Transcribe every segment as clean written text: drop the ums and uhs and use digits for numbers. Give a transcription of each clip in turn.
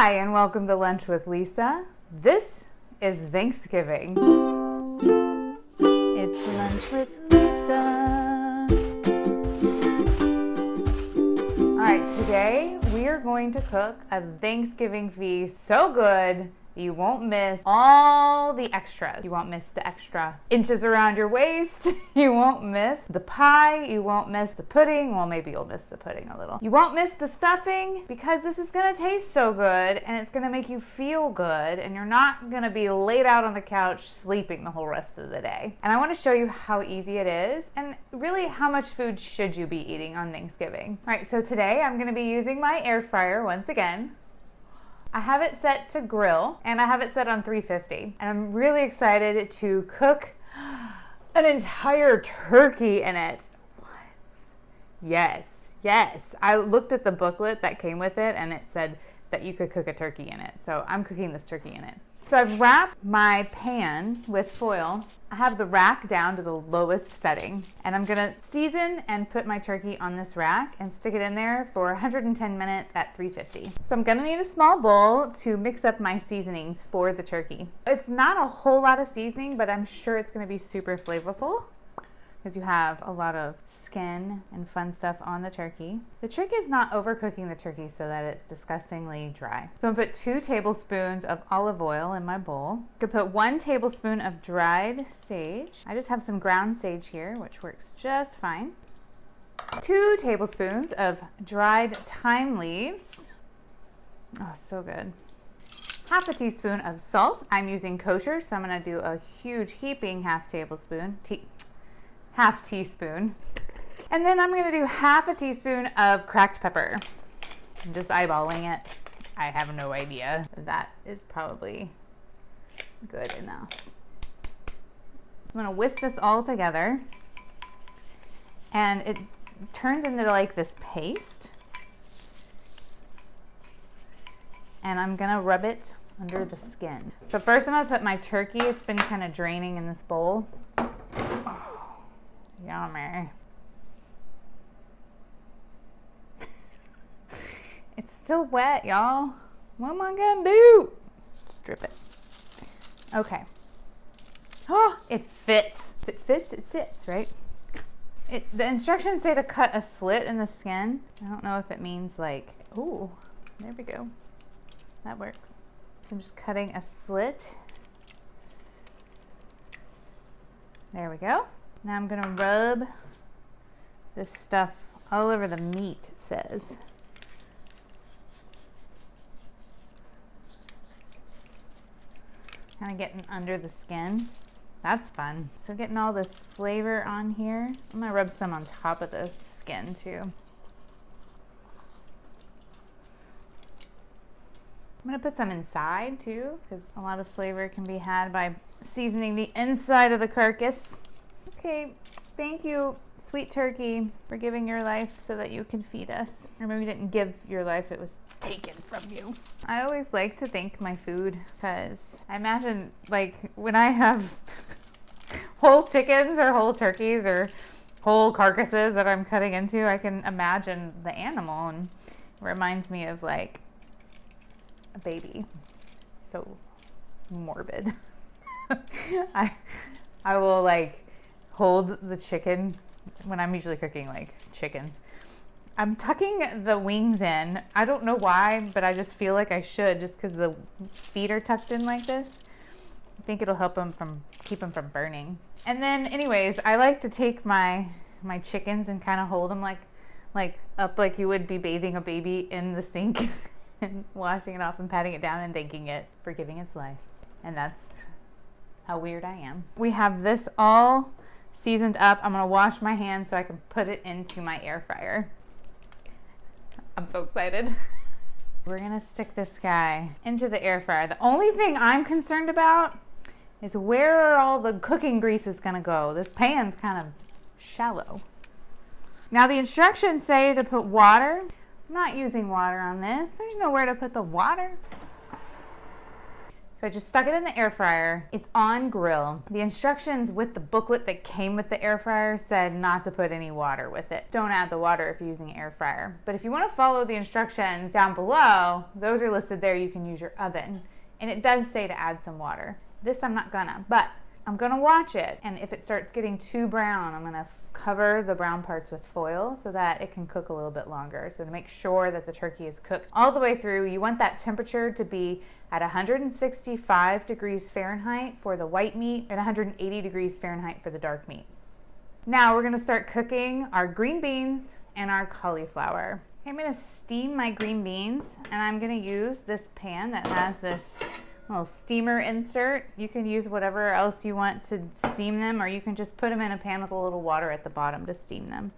Hi, and welcome to Lunch with Lisa. This is Thanksgiving. It's Lunch with Lisa. All right, today we are going to cook a Thanksgiving feast so good you won't miss all the extras. You won't miss the extra inches around your waist. You won't miss the pie. You won't miss the pudding. Well, maybe you'll miss the pudding a little. You won't miss the stuffing because this is gonna taste so good and it's gonna make you feel good and you're not gonna be laid out on the couch sleeping the whole rest of the day. And I wanna show you how easy it is and really how much food should you be eating on Thanksgiving. All right, so today I'm gonna be using my air fryer once again. I have it set to grill and I have it set on 350 and I'm really excited to cook an entire turkey in it. What? Yes. I looked at the booklet that came with it and it said that you could cook a turkey in it. So I'm cooking this turkey in it. So I've wrapped my pan with foil. I have the rack down to the lowest setting and I'm gonna season and put my turkey on this rack and stick it in there for 110 minutes at 350. So I'm gonna need a small bowl to mix up my seasonings for the turkey. It's not a whole lot of seasoning, but I'm sure it's gonna be super flavorful because you have a lot of skin and fun stuff on the turkey. The trick is not overcooking the turkey so that it's disgustingly dry. So I'm gonna put 2 tablespoons of olive oil in my bowl. I'm gonna put 1 tablespoon of dried sage. I just have some ground sage here, which works just fine. 2 tablespoons of dried thyme leaves. Oh, so good. Half a teaspoon of salt. I'm using kosher, so I'm gonna do a huge heaping half teaspoon. And then I'm gonna do half a teaspoon of cracked pepper. I'm just eyeballing it. I have no idea. That is probably good enough. I'm gonna whisk this all together and it turns into like this paste. And I'm gonna rub it under the skin. So first I'm gonna put my turkey. It's been kind of draining in this bowl. Yummy. It's still wet, y'all. What am I gonna do? Strip it. Okay. Oh, it fits. If it fits, it sits, right? The instructions say to cut a slit in the skin. I don't know if it means like, ooh, there we go. That works. So I'm just cutting a slit. There we go. Now I'm gonna rub this stuff all over the meat, it says. Kind of getting under the skin. That's fun. So getting all this flavor on here. I'm gonna rub some on top of the skin too. I'm gonna put some inside too, because a lot of flavor can be had by seasoning the inside of the carcass. Okay, thank you, sweet turkey, for giving your life so that you can feed us. Or maybe you didn't give your life, it was taken from you. I always like to thank my food because I imagine like when I have whole chickens or whole turkeys or whole carcasses that I'm cutting into, I can imagine the animal and it reminds me of like a baby. It's so morbid. I will like hold the chicken when I'm usually cooking like chickens. I'm tucking the wings in. I don't know why, but I just feel like I should just because the feet are tucked in like this. I think it'll help them keep them from burning. And then anyways, I like to take my chickens and kind of hold them like up like you would be bathing a baby in the sink and washing it off and patting it down and thanking it for giving its life. And that's how weird I am. We have this all seasoned up. I'm gonna wash my hands so I can put it into my air fryer. I'm so excited. We're gonna stick this guy into the air fryer. The only thing I'm concerned about is where are all the cooking greases gonna go? This pan's kind of shallow. Now the instructions say to put water. I'm not using water on this. There's nowhere to put the water. So I just stuck it in the air fryer. It's on grill. The instructions with the booklet that came with the air fryer said not to put any water with it. Don't add the water if you're using an air fryer. But if you want to follow the instructions down below, those are listed there. You can use your oven. And it does say to add some water. This I'm not gonna, but I'm gonna watch it. And if it starts getting too brown, I'm gonna cover the brown parts with foil so that it can cook a little bit longer. So to make sure that the turkey is cooked all the way through, you want that temperature to be at 165 degrees Fahrenheit for the white meat and 180 degrees Fahrenheit for the dark meat. Now we're gonna start cooking our green beans and our cauliflower. I'm gonna steam my green beans, and I'm gonna use this pan that has this little steamer insert. You can use whatever else you want to steam them, or you can just put them in a pan with a little water at the bottom to steam them.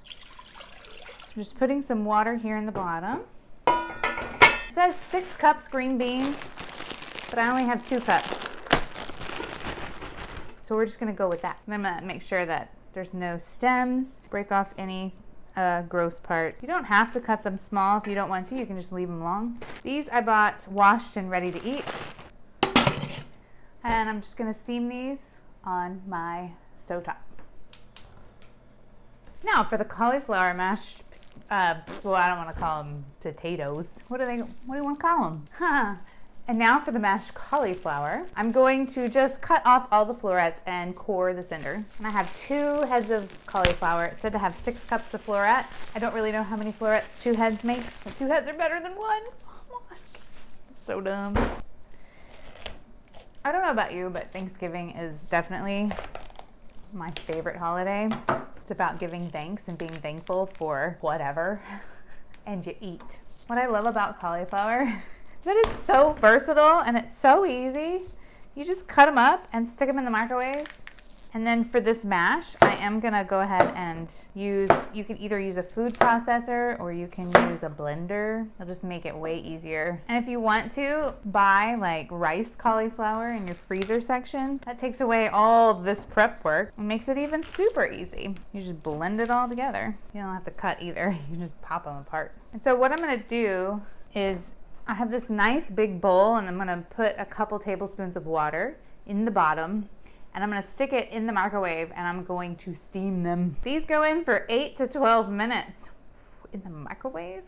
So just putting some water here in the bottom. It says 6 cups green beans, but I only have 2 cups. So we're just gonna go with that. I'm gonna make sure that there's no stems, break off any gross parts. You don't have to cut them small if you don't want to. You can just leave them long. These I bought washed and ready to eat. And I'm just gonna steam these on my stovetop. Now for the cauliflower mash, well, I don't want to call them potatoes. What do you want to call them? Huh. And now for the mashed cauliflower, I'm going to just cut off all the florets and core the cinder. And I have 2 heads of cauliflower. It said to have 6 cups of florets. I don't really know how many florets 2 heads makes, but 2 heads are better than 1. Oh my, so dumb. I don't know about you, but Thanksgiving is definitely my favorite holiday. It's about giving thanks and being thankful for whatever, and you eat. What I love about cauliflower that it's so versatile and it's so easy. You just cut them up and stick them in the microwave. And then for this mash, I am gonna go ahead and you can either use a food processor or you can use a blender. It'll just make it way easier. And if you want to, buy like rice cauliflower in your freezer section. That takes away all of this prep work and makes it even super easy. You just blend it all together. You don't have to cut either. You just pop them apart. And so what I'm gonna do is I have this nice big bowl, and I'm gonna put a couple tablespoons of water in the bottom, and I'm gonna stick it in the microwave, and I'm going to steam them. These go in for 8 to 12 minutes. In the microwave?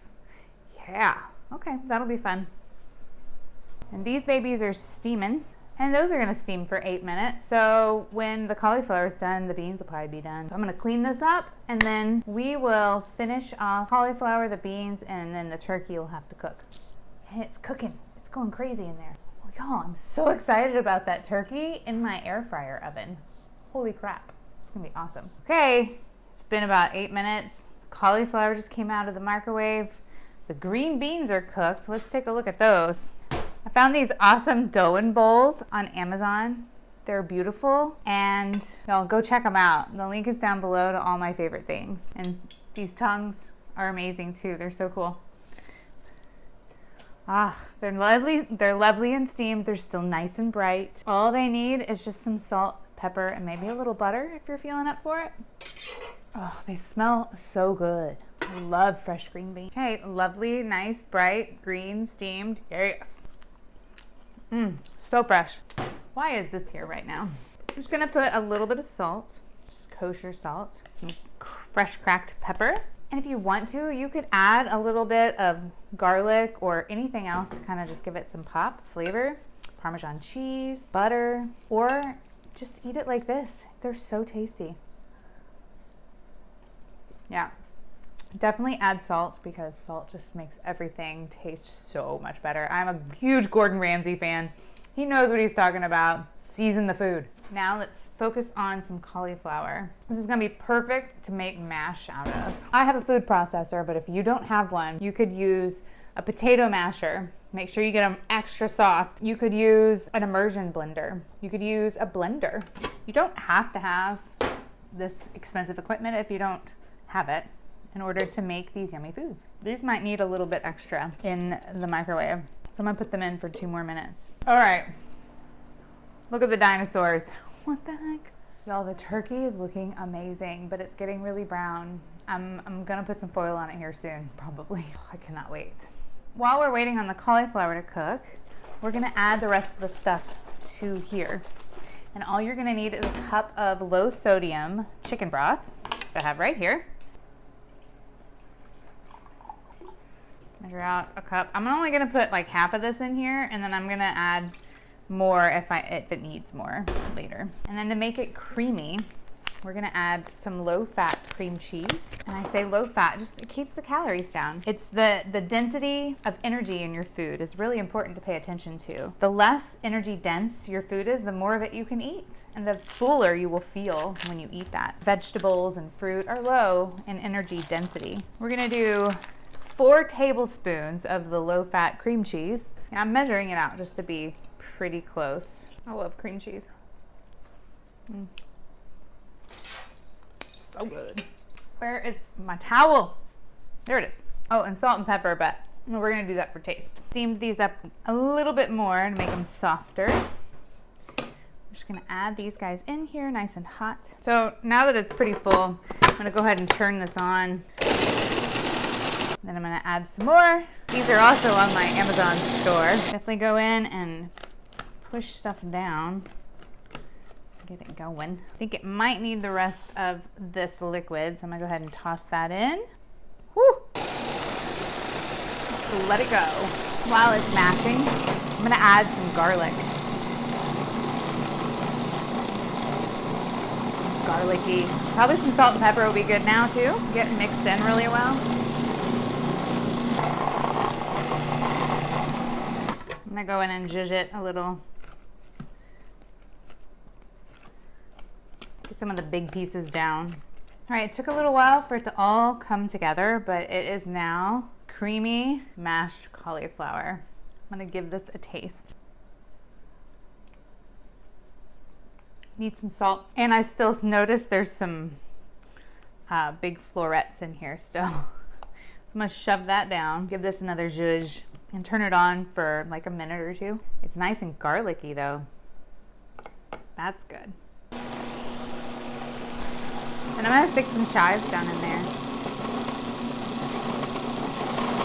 Yeah, okay, that'll be fun. And these babies are steaming, and those are gonna steam for 8 minutes. So when the cauliflower is done, the beans will probably be done. So I'm gonna clean this up, and then we will finish off cauliflower, the beans, and then the turkey will have to cook. And it's cooking. It's going crazy in there. Oh, y'all, I'm so excited about that turkey in my air fryer oven. Holy crap. It's gonna be awesome. Okay, it's been about 8 minutes. Cauliflower just came out of the microwave. The green beans are cooked. Let's take a look at those. I found these awesome dough bowls on Amazon. They're beautiful, and y'all go check them out. The link is down below to all my favorite things. And these tongues are amazing too. They're so cool. Ah, they're lovely and steamed. They're still nice and bright. All they need is just some salt, pepper, and maybe a little butter if you're feeling up for it. Oh, they smell so good. I love fresh green beans. Okay, lovely, nice, bright, green, steamed. Yes. So fresh. Why is this here right now? I'm just gonna put a little bit of salt, just kosher salt, some fresh cracked pepper. And if you want to, you could add a little bit of garlic or anything else to kind of just give it some pop flavor. Parmesan cheese, butter, or just eat it like this. They're so tasty. Yeah, definitely add salt because salt just makes everything taste so much better. I'm a huge Gordon Ramsay fan. He knows what he's talking about. Season the food. Now let's focus on some cauliflower. This is gonna be perfect to make mash out of. I have a food processor, but if you don't have one, you could use a potato masher. Make sure you get them extra soft. You could use an immersion blender. You could use a blender. You don't have to have this expensive equipment if you don't have it in order to make these yummy foods. These might need a little bit extra in the microwave. So I'm gonna put them in for 2 more minutes. All right. Look at the dinosaurs. What the heck? Y'all, the turkey is looking amazing, but it's getting really brown. I'm gonna put some foil on it here soon, probably. I cannot wait. While we're waiting on the cauliflower to cook, we're gonna add the rest of the stuff to here. And all you're gonna need is a cup of low sodium chicken broth, which I have right here. Measure out a cup. I'm only gonna put like half of this in here, and then I'm gonna add more if it needs more later. And then to make it creamy, we're gonna add some low-fat cream cheese. And I say low-fat, just it keeps the calories down. It's the density of energy in your food is really important to pay attention to. The less energy dense your food is, the more of it you can eat, and the fuller you will feel when you eat that. Vegetables and fruit are low in energy density. We're gonna do 4 tablespoons of the low-fat cream cheese. And I'm measuring it out just to be pretty close. I love cream cheese. So good. Where is my towel? There it is. Oh, and salt and pepper, but we're gonna do that for taste. Steamed these up a little bit more to make them softer. I'm just gonna add these guys in here nice and hot. So now that it's pretty full, I'm gonna go ahead and turn this on. Then I'm gonna add some more. These are also on my Amazon store. Definitely go in and push stuff down. Get it going. I think it might need the rest of this liquid, so I'm gonna go ahead and toss that in. Woo! Just let it go. While it's mashing, I'm gonna add some garlic. Garlicky. Probably some salt and pepper will be good now too. Get mixed in really well. I'm gonna go in and zhuzh it a little. Get some of the big pieces down. All right, it took a little while for it to all come together, but it is now creamy mashed cauliflower. I'm gonna give this a taste. Need some salt. And I still notice there's some big florets in here still. I'm gonna shove that down, give this another zhuzh, and turn it on for like a minute or two. It's nice and garlicky though. That's good. And I'm gonna stick some chives down in there.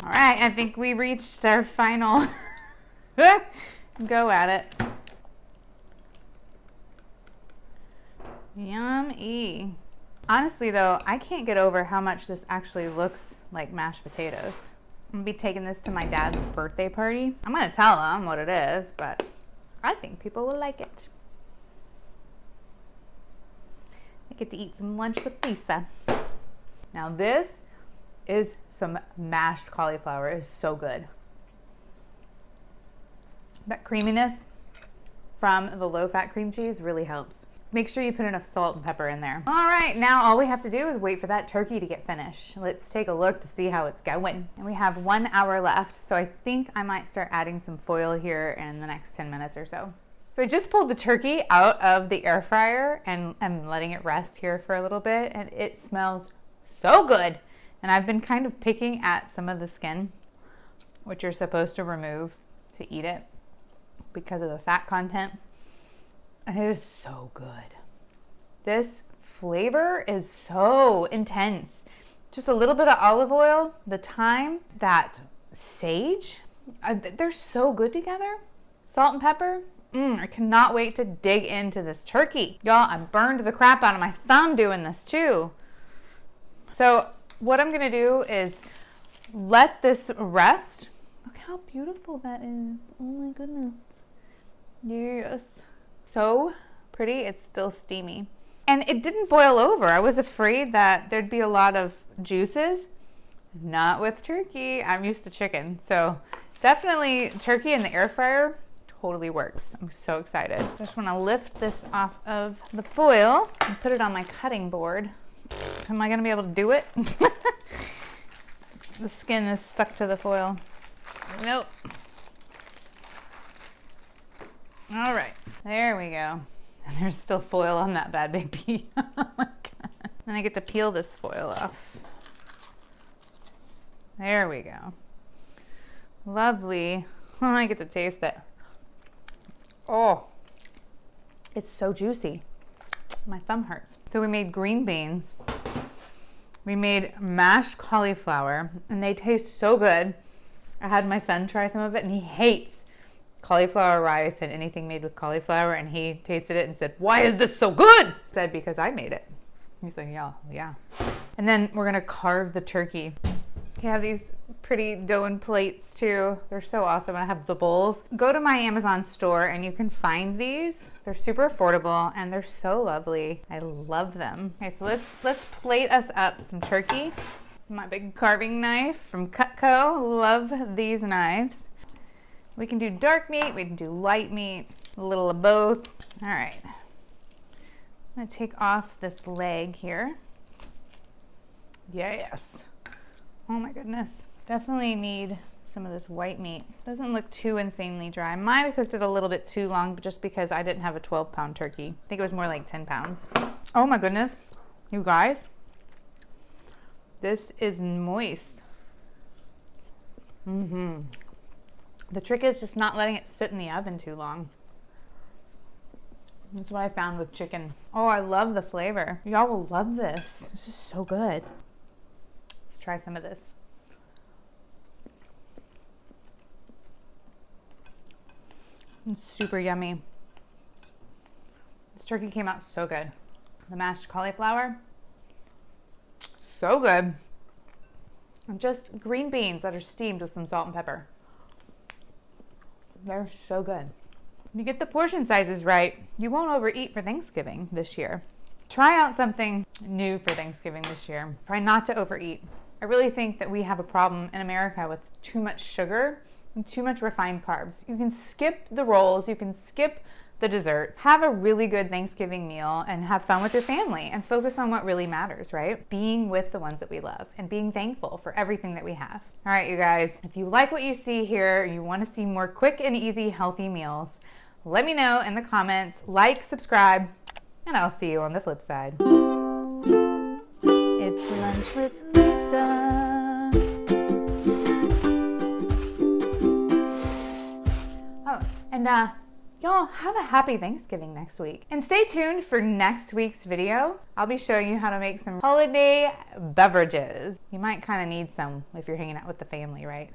All right, I think we reached our final go at it. Yummy. Honestly though, I can't get over how much this actually looks like mashed potatoes. I'm gonna be taking this to my dad's birthday party. I'm gonna tell him what it is, but I think people will like it. I get to eat some lunch with Lisa. Now this is some mashed cauliflower. It's so good. That creaminess from the low-fat cream cheese really helps. Make sure you put enough salt and pepper in there. All right, now all we have to do is wait for that turkey to get finished. Let's take a look to see how it's going. And we have 1 hour left, so I think I might start adding some foil here in the next 10 minutes or so. So I just pulled the turkey out of the air fryer and I'm letting it rest here for a little bit, and it smells so good. And I've been kind of picking at some of the skin, which you're supposed to remove to eat it because of the fat content. And it is so good. This flavor is so intense. Just a little bit of olive oil, the thyme, that sage, they're so good together. Salt and pepper. I cannot wait to dig into this turkey. Y'all, I burned the crap out of my thumb doing this too. So what I'm gonna do is let this rest. Look how beautiful that is. Oh my goodness. Yes. So pretty, it's still steamy. And it didn't boil over. I was afraid that there'd be a lot of juices. Not with turkey. I'm used to chicken. So definitely turkey in the air fryer totally works. I'm so excited. Just want to lift this off of the foil and put it on my cutting board. Am I going to be able to do it? The skin is stuck to the foil. Nope. All right, there we go. And there's still foil on that bad baby. Oh my God. Then I get to peel this foil off. There we go. Lovely. I get to taste it. Oh, it's so juicy. My thumb hurts. So we made green beans. We made mashed cauliflower, and they taste so good. I had my son try some of it, and he hates cauliflower rice and anything made with cauliflower, and he tasted it and said, "Why is this so good?" I said, "Because I made it." He's like, yeah. And then we're gonna carve the turkey. They have these pretty dough plates too. They're so awesome. I have the bowls. Go to my Amazon store and you can find these. They're super affordable and they're so lovely. I love them. Okay, so let's plate us up some turkey. My big carving knife from Cutco. Love these knives. We can do dark meat, we can do light meat, a little of both. All right. I'm gonna take off this leg here. Yes. Oh my goodness. Definitely need some of this white meat. Doesn't look too insanely dry. Might have cooked it a little bit too long, but just because I didn't have a 12-pound turkey. I think it was more like 10 pounds. Oh my goodness. You guys, this is moist. The trick is just not letting it sit in the oven too long. That's what I found with chicken. Oh, I love the flavor. Y'all will love this. This is so good. Let's try some of this. It's super yummy. This turkey came out so good. The mashed cauliflower, so good. And just green beans that are steamed with some salt and pepper. They're so good. If you get the portion sizes right, you won't overeat for Thanksgiving this year. Try out something new for Thanksgiving this year. Try not to overeat. I really think that we have a problem in America with too much sugar and too much refined carbs. You can skip the rolls, you can skip the desserts, have a really good Thanksgiving meal and have fun with your family and focus on what really matters, right? Being with the ones that we love and being thankful for everything that we have. All right, you guys, if you like what you see here, you want to see more quick and easy healthy meals, let me know in the comments, like, subscribe, and I'll see you on the flip side. It's Lunch with Lisa. Oh, and y'all have a happy Thanksgiving next week. And stay tuned for next week's video. I'll be showing you how to make some holiday beverages. You might kind of need some if you're hanging out with the family, right?